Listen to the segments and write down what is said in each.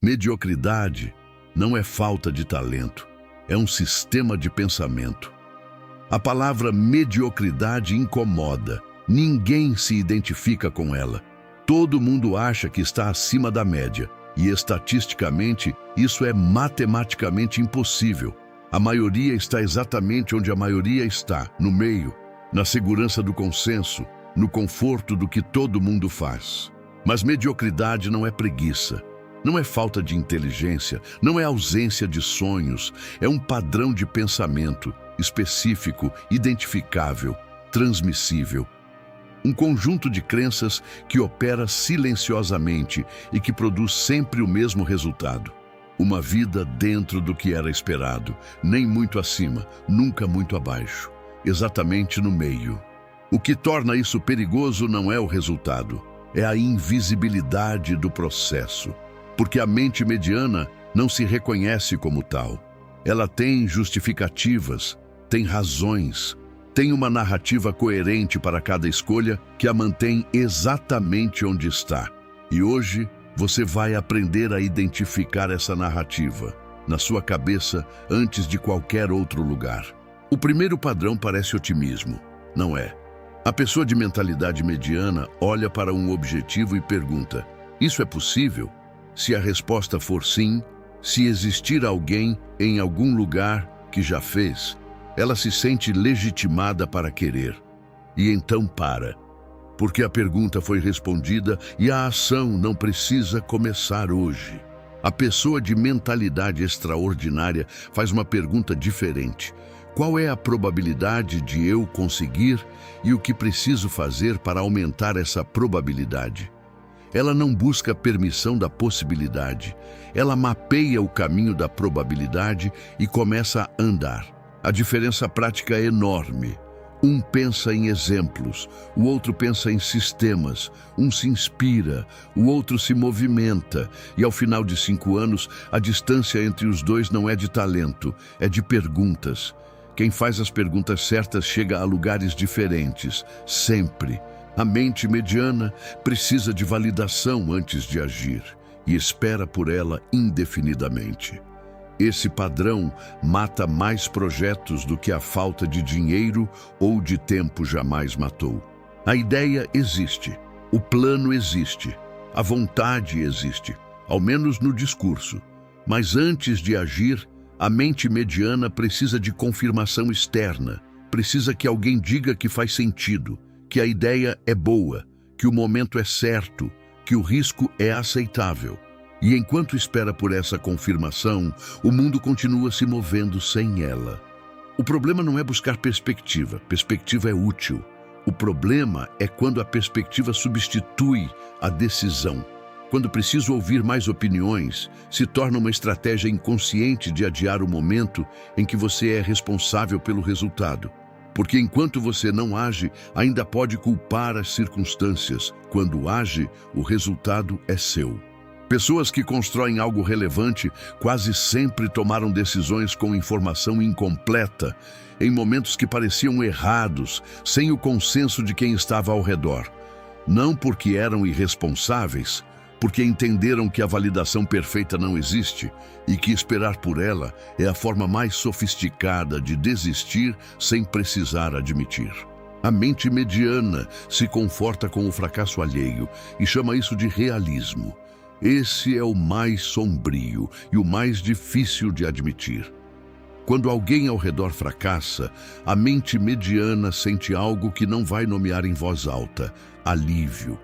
Mediocridade não é falta de talento, é um sistema de pensamento. A palavra mediocridade incomoda, ninguém se identifica com ela. Todo mundo acha que está acima da média, e estatisticamente isso é matematicamente impossível. A maioria está exatamente onde a maioria está, no meio, na segurança do consenso, no conforto do que todo mundo faz. Mas mediocridade não é preguiça. Não é falta de inteligência, não é ausência de sonhos, é um padrão de pensamento específico, identificável, transmissível. Um conjunto de crenças que opera silenciosamente e que produz sempre o mesmo resultado. Uma vida dentro do que era esperado, nem muito acima, nunca muito abaixo, exatamente no meio. O que torna isso perigoso não é o resultado, é a invisibilidade do processo. Porque a mente mediana não se reconhece como tal. Ela tem justificativas, tem razões, tem uma narrativa coerente para cada escolha que a mantém exatamente onde está. E hoje você vai aprender a identificar essa narrativa na sua cabeça antes de qualquer outro lugar. O primeiro padrão parece otimismo, não é? A pessoa de mentalidade mediana olha para um objetivo e pergunta: isso é possível? Se a resposta for sim, se existir alguém em algum lugar que já fez, ela se sente legitimada para querer. E então para, porque a pergunta foi respondida e a ação não precisa começar hoje. A pessoa de mentalidade extraordinária faz uma pergunta diferente. Qual é a probabilidade de eu conseguir e o que preciso fazer para aumentar essa probabilidade? Ela não busca permissão da possibilidade, ela mapeia o caminho da probabilidade e começa a andar. A diferença prática é enorme. Um pensa em exemplos, o outro pensa em sistemas, um se inspira, o outro se movimenta, e ao final de 5 anos, a distância entre os dois não é de talento, é de perguntas. Quem faz as perguntas certas chega a lugares diferentes, sempre. A mente mediana precisa de validação antes de agir e espera por ela indefinidamente. Esse padrão mata mais projetos do que a falta de dinheiro ou de tempo jamais matou. A ideia existe, o plano existe, a vontade existe, ao menos no discurso. Mas antes de agir, a mente mediana precisa de confirmação externa, precisa que alguém diga que faz sentido, que a ideia é boa, que o momento é certo, que o risco é aceitável. E enquanto espera por essa confirmação, o mundo continua se movendo sem ela. O problema não é buscar perspectiva é útil. O problema é quando a perspectiva substitui a decisão. Quando preciso ouvir mais opiniões, se torna uma estratégia inconsciente de adiar o momento em que você é responsável pelo resultado. Porque enquanto você não age, ainda pode culpar as circunstâncias. Quando age, o resultado é seu. Pessoas que constroem algo relevante quase sempre tomaram decisões com informação incompleta, em momentos que pareciam errados, sem o consenso de quem estava ao redor. Não porque eram irresponsáveis, porque entenderam que a validação perfeita não existe e que esperar por ela é a forma mais sofisticada de desistir sem precisar admitir. A mente mediana se conforta com o fracasso alheio e chama isso de realismo. Esse é o mais sombrio e o mais difícil de admitir. Quando alguém ao redor fracassa, a mente mediana sente algo que não vai nomear em voz alta: alívio.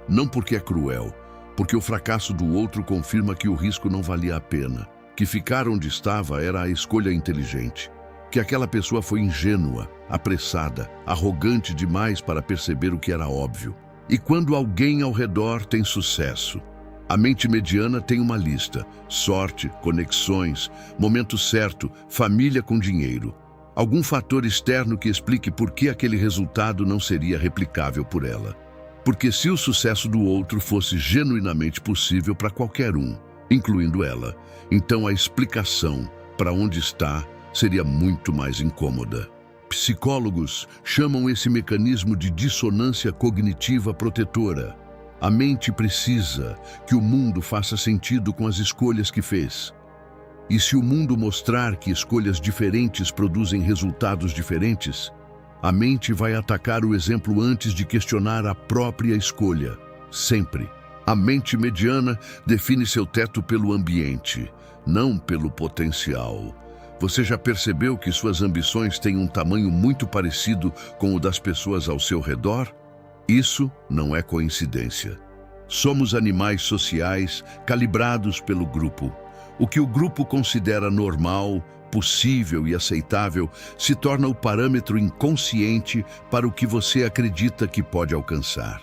Não porque é cruel, porque o fracasso do outro confirma que o risco não valia a pena, que ficar onde estava era a escolha inteligente, que aquela pessoa foi ingênua, apressada, arrogante demais para perceber o que era óbvio. E quando alguém ao redor tem sucesso, a mente mediana tem uma lista: sorte, conexões, momento certo, família com dinheiro. Algum fator externo que explique por que aquele resultado não seria replicável por ela. Porque se o sucesso do outro fosse genuinamente possível para qualquer um, incluindo ela, então a explicação para onde está seria muito mais incômoda. Psicólogos chamam esse mecanismo de dissonância cognitiva protetora. A mente precisa que o mundo faça sentido com as escolhas que fez. E se o mundo mostrar que escolhas diferentes produzem resultados diferentes, a mente vai atacar o exemplo antes de questionar a própria escolha. Sempre. A mente mediana define seu teto pelo ambiente, não pelo potencial. Você já percebeu que suas ambições têm um tamanho muito parecido com o das pessoas ao seu redor? Isso não é coincidência. Somos animais sociais calibrados pelo grupo. O que o grupo considera normal, possível e aceitável se torna o parâmetro inconsciente para o que você acredita que pode alcançar.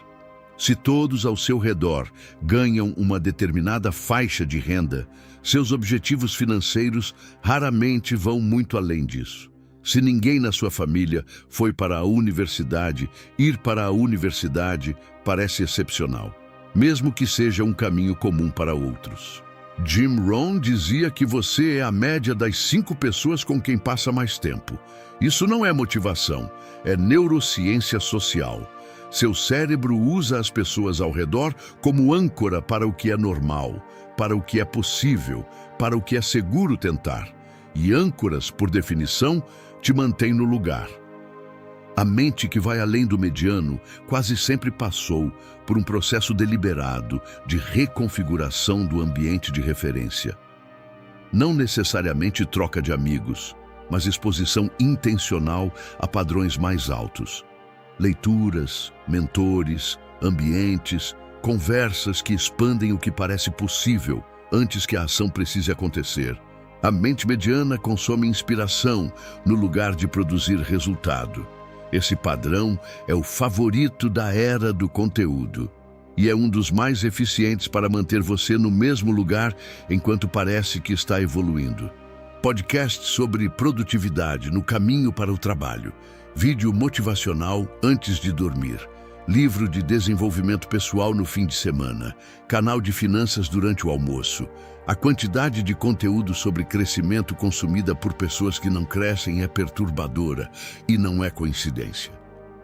Se todos ao seu redor ganham uma determinada faixa de renda, seus objetivos financeiros raramente vão muito além disso. Se ninguém na sua família foi para a universidade, ir para a universidade parece excepcional, mesmo que seja um caminho comum para outros. Jim Rohn dizia que você é a média das 5 pessoas com quem passa mais tempo. Isso não é motivação, é neurociência social. Seu cérebro usa as pessoas ao redor como âncora para o que é normal, para o que é possível, para o que é seguro tentar. E âncoras, por definição, te mantêm no lugar. A mente que vai além do mediano quase sempre passou por um processo deliberado de reconfiguração do ambiente de referência. Não necessariamente troca de amigos, mas exposição intencional a padrões mais altos. Leituras, mentores, ambientes, conversas que expandem o que parece possível antes que a ação precise acontecer. A mente mediana consome inspiração no lugar de produzir resultado. Esse padrão é o favorito da era do conteúdo e é um dos mais eficientes para manter você no mesmo lugar enquanto parece que está evoluindo. Podcast sobre produtividade no caminho para o trabalho, vídeo motivacional antes de dormir, livro de desenvolvimento pessoal no fim de semana, canal de finanças durante o almoço. A quantidade de conteúdo sobre crescimento consumida por pessoas que não crescem é perturbadora e não é coincidência.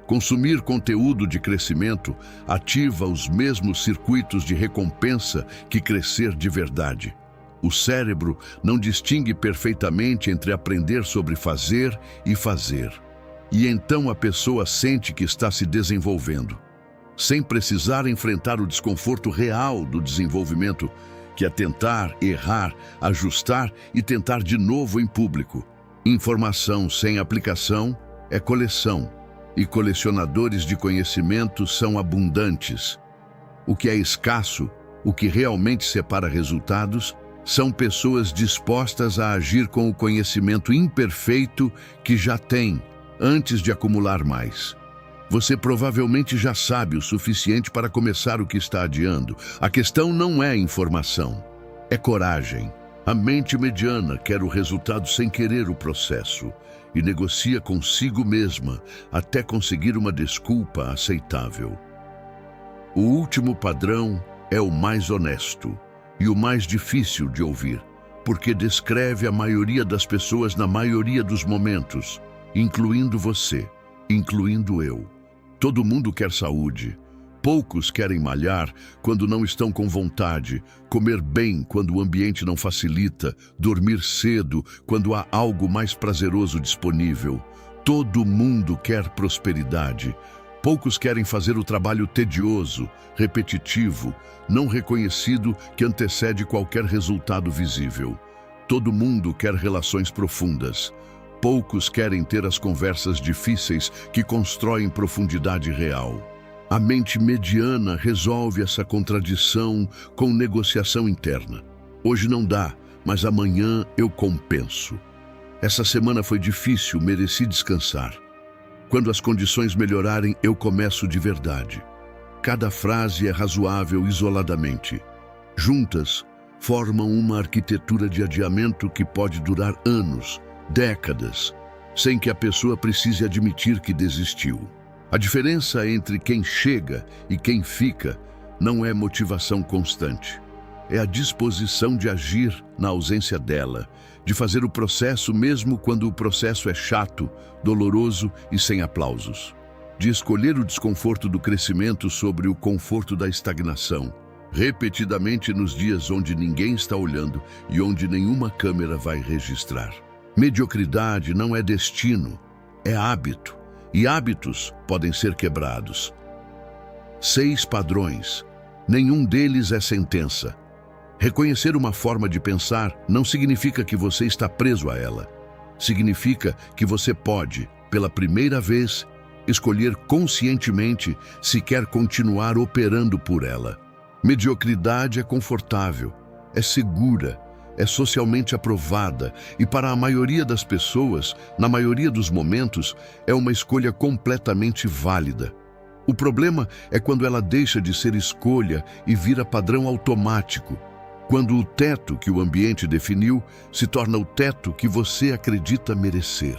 Consumir conteúdo de crescimento ativa os mesmos circuitos de recompensa que crescer de verdade. O cérebro não distingue perfeitamente entre aprender sobre fazer e fazer. E então a pessoa sente que está se desenvolvendo, sem precisar enfrentar o desconforto real do desenvolvimento, que é tentar, errar, ajustar e tentar de novo em público. Informação sem aplicação é coleção, e colecionadores de conhecimento são abundantes. O que é escasso, o que realmente separa resultados, são pessoas dispostas a agir com o conhecimento imperfeito que já têm, antes de acumular mais. Você provavelmente já sabe o suficiente para começar o que está adiando. A questão não é informação, é coragem. A mente mediana quer o resultado sem querer o processo e negocia consigo mesma até conseguir uma desculpa aceitável. O último padrão é o mais honesto e o mais difícil de ouvir, porque descreve a maioria das pessoas na maioria dos momentos, incluindo você, incluindo eu. Todo mundo quer saúde. Poucos querem malhar quando não estão com vontade, comer bem quando o ambiente não facilita, dormir cedo quando há algo mais prazeroso disponível. Todo mundo quer prosperidade. Poucos querem fazer o trabalho tedioso, repetitivo, não reconhecido que antecede qualquer resultado visível. Todo mundo quer relações profundas. Poucos querem ter as conversas difíceis que constroem profundidade real. A mente mediana resolve essa contradição com negociação interna. Hoje não dá, mas amanhã eu compenso. Essa semana foi difícil, mereci descansar. Quando as condições melhorarem, eu começo de verdade. Cada frase é razoável isoladamente. Juntas, formam uma arquitetura de adiamento que pode durar anos, décadas, sem que a pessoa precise admitir que desistiu. A diferença entre quem chega e quem fica não é motivação constante. É a disposição de agir na ausência dela, de fazer o processo mesmo quando o processo é chato, doloroso e sem aplausos. de escolher o desconforto do crescimento sobre o conforto da estagnação, repetidamente nos dias onde ninguém está olhando e onde nenhuma câmera vai registrar. Mediocridade não é destino, é hábito, e hábitos podem ser quebrados. 6 padrões. Nenhum deles é sentença. Reconhecer uma forma de pensar não significa que você está preso a ela. Significa que você pode, pela primeira vez, escolher conscientemente se quer continuar operando por ela. Mediocridade é confortável, é segura, é socialmente aprovada e, para a maioria das pessoas, na maioria dos momentos, é uma escolha completamente válida. O problema é quando ela deixa de ser escolha e vira padrão automático. Quando o teto que o ambiente definiu se torna o teto que você acredita merecer.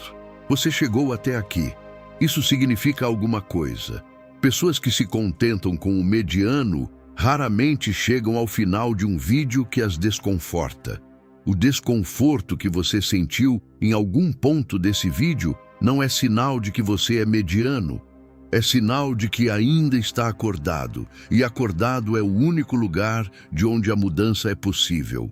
Você chegou até aqui. Isso significa alguma coisa. Pessoas que se contentam com o mediano raramente chegam ao final de um vídeo que as desconforta. O desconforto que você sentiu em algum ponto desse vídeo não é sinal de que você é mediano. É sinal de que ainda está acordado, e acordado é o único lugar de onde a mudança é possível.